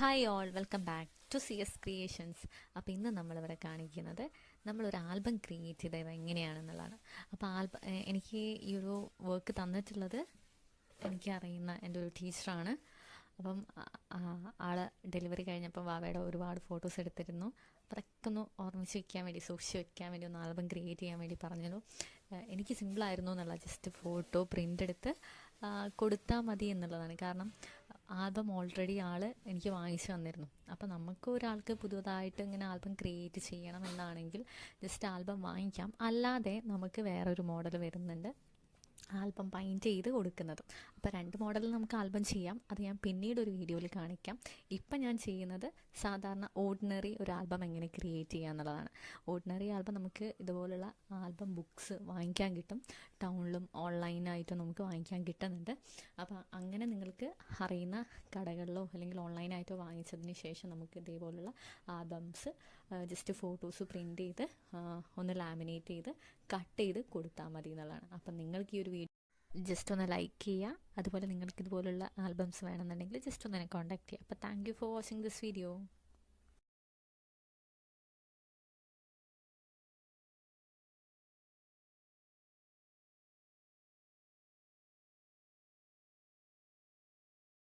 Hi all, welcome back to CS Creations. അപ്പോൾ ഇന്ന് നമ്മളിവിടെ കാണിക്കുന്നത് നമ്മളൊരു ആൽബം ക്രിയേറ്റ് ചെയ്തത് എങ്ങനെയാണെന്നുള്ളതാണ്. അപ്പോൾ എനിക്ക് ഈ ഒരു വർക്ക് തന്നിട്ടുള്ളത് എനിക്കറിയുന്ന എൻ്റെ ഒരു ടീച്ചറാണ്. അപ്പം ആള് ഡെലിവറി കഴിഞ്ഞപ്പോൾ വാവയുടെ ഒരുപാട് ഫോട്ടോസ് എടുത്തിരുന്നു. അതൊക്കെ ഒന്ന് ഓർമ്മിച്ച് വയ്ക്കാൻ വേണ്ടി, സൂക്ഷിച്ച് വയ്ക്കാൻ വേണ്ടി, ഒന്ന് ആൽബം ക്രിയേറ്റ് ചെയ്യാൻ വേണ്ടി പറഞ്ഞിരുന്നു. എനിക്ക് സിമ്പിളായിരുന്നു എന്നുള്ള, ജസ്റ്റ് ഫോട്ടോ പ്രിൻ്റ് എടുത്ത് കൊടുത്താൽ മതി എന്നുള്ളതാണ്. കാരണം ആൽബം ഓൾറെഡി ആൾ എനിക്ക് വാങ്ങിച്ചു തന്നിരുന്നു. അപ്പോൾ നമുക്ക് ഒരാൾക്ക് പുതുതായിട്ട് ഇങ്ങനെ ആൽബം ക്രിയേറ്റ് ചെയ്യണം എന്നാണെങ്കിൽ ജസ്റ്റ് ആൽബം വാങ്ങിക്കാം. അല്ലാതെ നമുക്ക് വേറൊരു മോഡൽ വരുന്നുണ്ട്, ആൽബം പെയിൻറ്റ് ചെയ്ത് കൊടുക്കുന്നതും. അപ്പോൾ രണ്ട് മോഡലിൽ നമുക്ക് ആൽബം ചെയ്യാം. അത് ഞാൻ പിന്നീട് ഒരു വീഡിയോയിൽ കാണിക്കാം. ഇപ്പം ഞാൻ ചെയ്യുന്നത് സാധാരണ ഓർഡിനറി ഒരു ആൽബം എങ്ങനെ ക്രിയേറ്റ് ചെയ്യുക എന്നുള്ളതാണ്. ഓർഡിനറി ആൽബം നമുക്ക് ഇതുപോലുള്ള ആൽബം ബുക്സ് വാങ്ങിക്കാൻ കിട്ടും. ടൗണിലും ഓൺലൈനായിട്ടും നമുക്ക് വാങ്ങിക്കാൻ കിട്ടുന്നുണ്ട്. അപ്പോൾ അങ്ങനെ നിങ്ങൾക്ക് അറിയുന്ന കടകളിലോ അല്ലെങ്കിൽ ഓൺലൈനായിട്ടോ വാങ്ങിച്ചതിന് ശേഷം നമുക്ക് ഇതേപോലുള്ള ആൽബംസ് ജസ്റ്റ് ഫോട്ടോസ് പ്രിൻ്റ് ചെയ്ത് ഒന്ന് ലാമിനേറ്റ് ചെയ്ത് കട്ട് ചെയ്ത് കൊടുത്താൽ മതി എന്നുള്ളതാണ്. അപ്പം നിങ്ങൾക്ക് ഈ ഒരു വീഡിയോ ജസ്റ്റ് ഒന്ന് ലൈക്ക് ചെയ്യുക. അതുപോലെ നിങ്ങൾക്ക് ഇതുപോലുള്ള ആൽബംസ് വേണമെന്നുണ്ടെങ്കിൽ ജസ്റ്റ് ഒന്ന് എന്നെ കോൺടാക്ട് ചെയ്യുക. അപ്പോൾ thank you for watching this video.